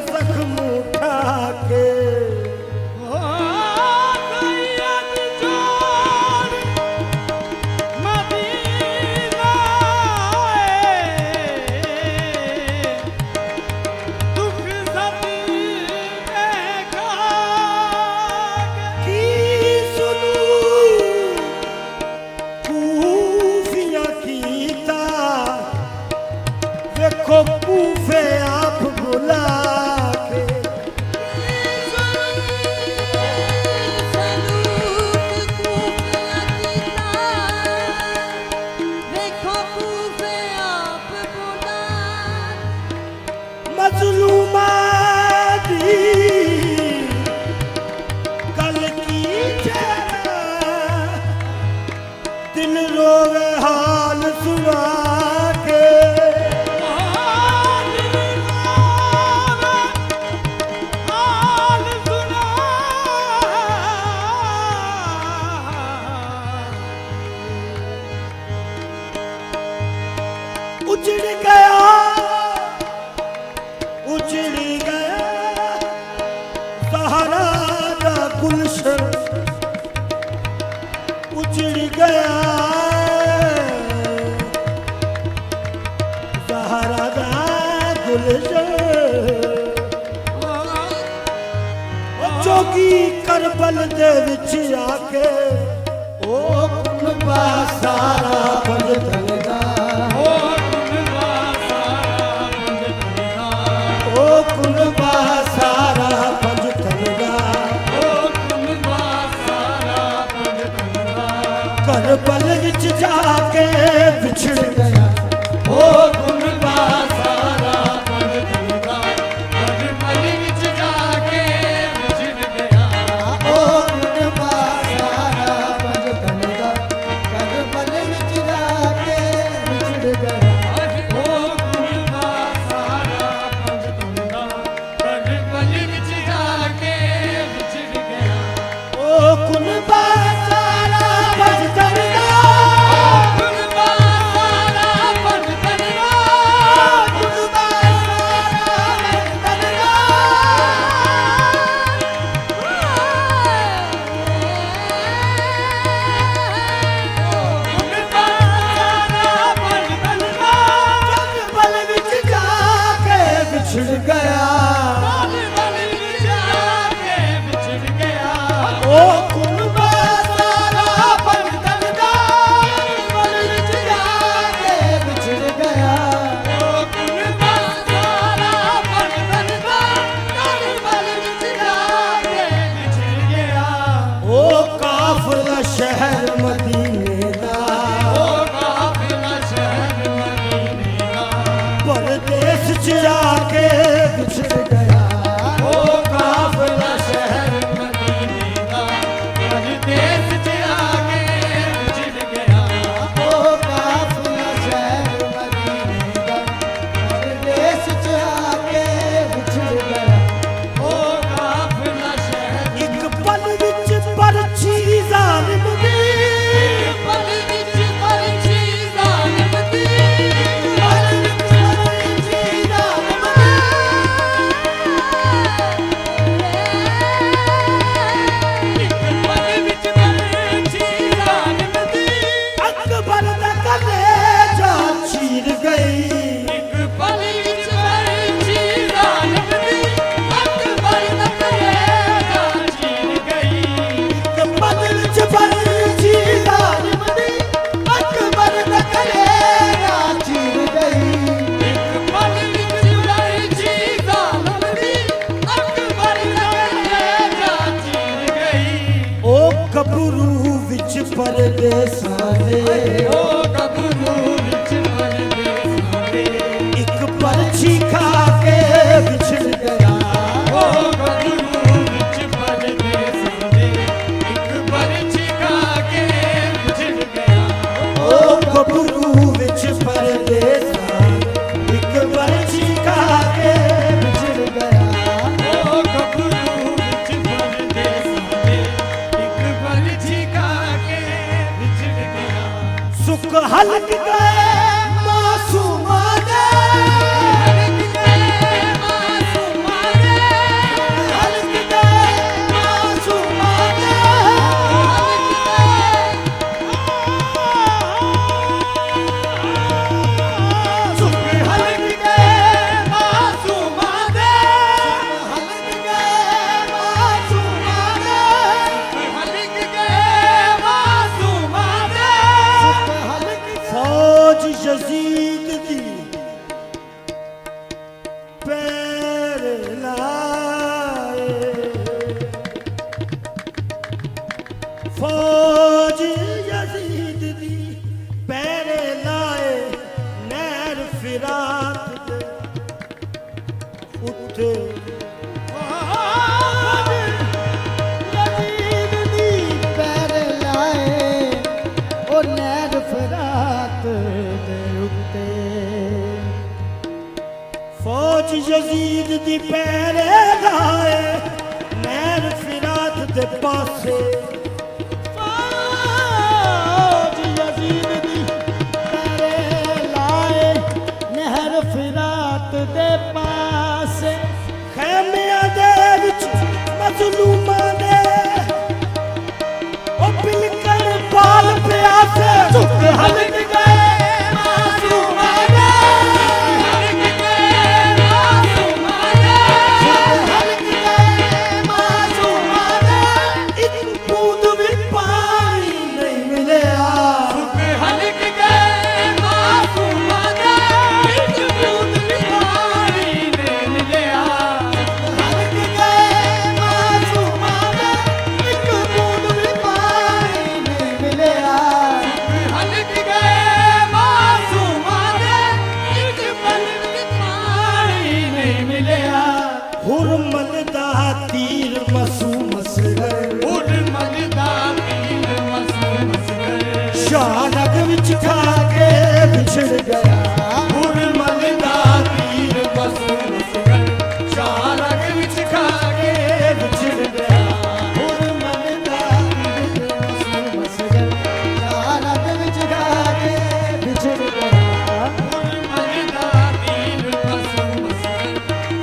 जख्म उठा के कूफे आप बुला के मजलूमा दी कल की दिल रोवे हाल सुना उजड़ गया सहारा दा गुलशन उजड़ गया सहारा दा गुलशन जोगी करबल दे विच आके ओ कुनबा सारा बदल कुनबा सारा पंज तलगा करबल विच जाके बिछड़ गया ओ कुनबा सारा पंज तलगा करबल विच जाके बिछड़ गया ओ कुनबा सारा पंज तलगा करबल विच जाके बिछड़ गया बिछड़ गया ओ कुनबा सारा पंज तलगा विच जाके बिछड़ गया ओ कुनबा सारा पंज तलगा विच जाके बिछड़ गया ओ काफिला शहर मदीने दा ओ काफिला शहर मदीने दा परदेस च आके बिछड़ गया ओ काफिला शहर मदीने दा परदेस च आके बिछड़ गया ओ काफिला शहर मदीने दा परदेस च आके बिछड़ गया ओ काफिला शहर एक पल विच परछी ज़ालिम दी पल विच परछी ज़ालिम दी पल विच परछी ज़ालिम दी एक पल विच परछी ज़ालिम दी अकबर दा कलेजा चीर गई एक पल विच परछी ज़ालिम दी अकबर दा कलेजा चीर गई एक पल विच परछी ज़ालिम दी अकबर दा कलेजा चीर गई एक पल विच परछी ज़ालिम दी अकबर दा कलेजा चीर गई ओ कबरू विच परदेसां दे ओ कबरू विच परदेसां दे एक परछी खा के बिछड़ गया ओ कबरू विच परदेसां दे एक परछी खा के बिछड़ गया ओ कबरू विच परदेसां एक परछी खा के बिछड़ गया ओ कबरू विच परदेसां दे एक परछी खा के बिछड़ गया सुख हलक गए मासूमा दे हलक गए मासूमा फौज यजीद दी पैरे लाए नहर फिरात दे उत्ते फौज यजीद दी पैरे लाए नहर फिरात दे पासे फौज यजीद दी पैरे लाए नहर फिरात दे पासे खैमियां दे विच मजलूमां दे ओ बिलकल बाल प्यासे झुक हलक गए शानग विच खा के बिछड़ गया हुरमल दा तीर मसूस कर शानग विच खा के बिछड़ गया हुरमल दा तीर मसूस कर शानग विच खा के बिछड़ गया हुरमल दा तीर मसूस कर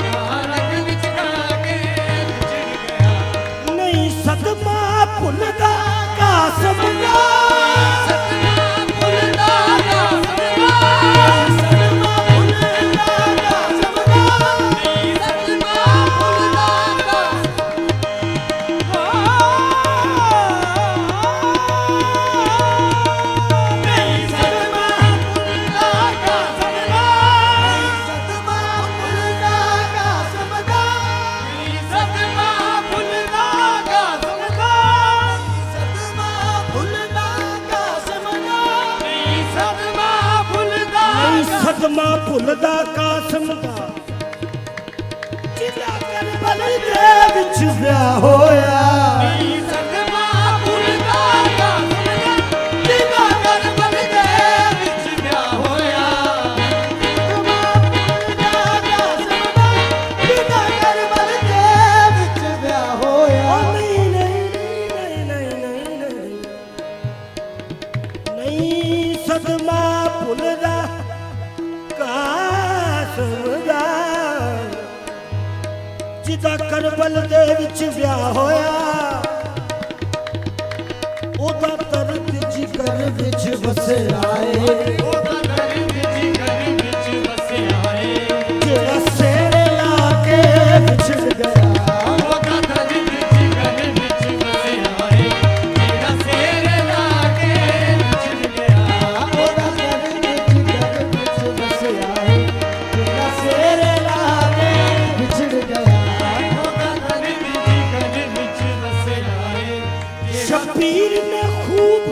शानग विच खा के बिछड़ गया नहीं सदमा भुलदा कासम दा सदमा भुलदा कासम दा जिदा करबल दे विच विआह होया सदमा भुलदा कासम दा जिदा करबल दे विच विआह होया सदमा भुलदा कासम दा जिदा करबल दे विच विआह होया नहीं सदमा भुलदा जिदा करबल दे विच विआह होया ओदा दर्द जिगर विच वसिया ओदा दर्द जिगर विच वसिया जेड़ा सेरे ला के बिछड़ गया ओदा दर्द जिगर विच वसिया जेड़ा सेरे ला के बिछड़ गया ओदा दर्द जिगर विच वसिया जेड़ा सेरे ला के बिछड़ गया शबीर ने खूब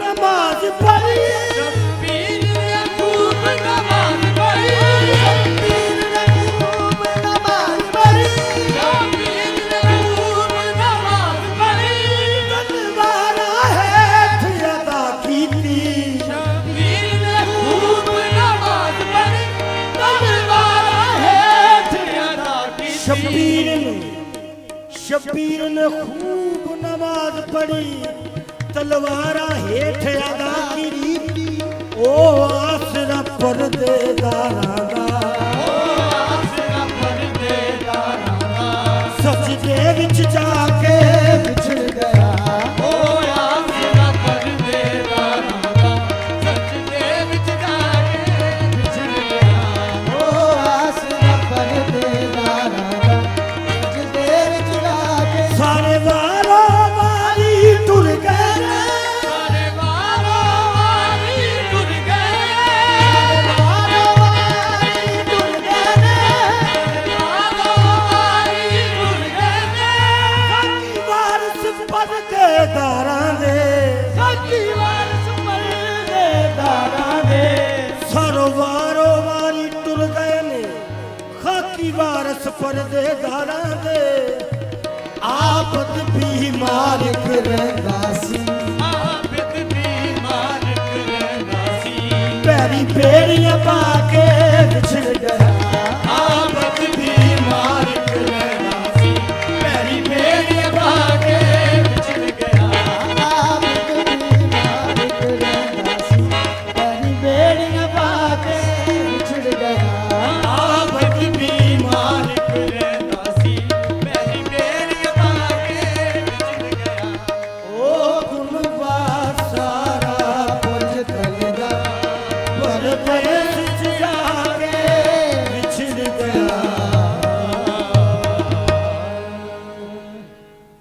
नमाज पढ़ी शबीर ने खूब नमाज पढ़ी शबीर ने खूब नमाज पढ़ी शबीर ने खूब नमाज पढ़ी तलवारा हेठ अदा कीती शबीर ने खूब नमाज पढ़ी तलवारा हेठ अदा कीती शबीर ने खूब नमाज पढ़ी तलवारा हेठ अदा की ओ आसरा परदेदारा दा सजदे विच जाके बिछड़ गया ओ आसरा परदेदारा दा सजदे विच जाके बिछड़ गया ओ आसरा परदेदारा दा सजदे विच जाके सारे वारो वाली टुर गए सारे वारो वाली टुर गए वारो वाली टुर गए वारो वाली टुर गए ਸੱਸ ਪਰਦੇਦਾਰਾਂ ਦੇ ਆਪਤ ਵੀ ਮਾਲਕ ਰਹਿੰਦਾ ਸੀ ਆਬਦ ਵੀ ਮਾਲਕ ਰਹਿੰਦਾ ਸੀ ਪੈਰੀ ਫੇਰੀਆਂ ਪਾ ਕੇ ਵਿਛੜ ਗਿਆ ਆਬਦ ਵੀ ਮਾਲਕ ਰਹਿੰਦਾ ਸੀ ਪੈਰੀ ਫੇਰੀਆਂ ਪਾ ਕੇ ਵਿਛੜ ਗਿਆ ਆਪਤ ਵੀ ਮਾਲਕ ਰਹਿੰਦਾ ਸੀ ਪੈਰੀ ਫੇਰੀਆਂ ਪਾ ਕੇ ਵਿਛੜ ਗਿਆ ਆਬਦ ਵੀ ਮਾਲਕ ਰਹਿੰਦਾ ਸੀ ਪੈਰੀ ਫੇਰੀਆਂ ਪਾ ਕੇ ਵਿਛੜ ਗਿਆ ਉਹ ਗੁਣ ਸਾਰਾ ਪੁੱਜ ਤਲਦਾ ਪਰ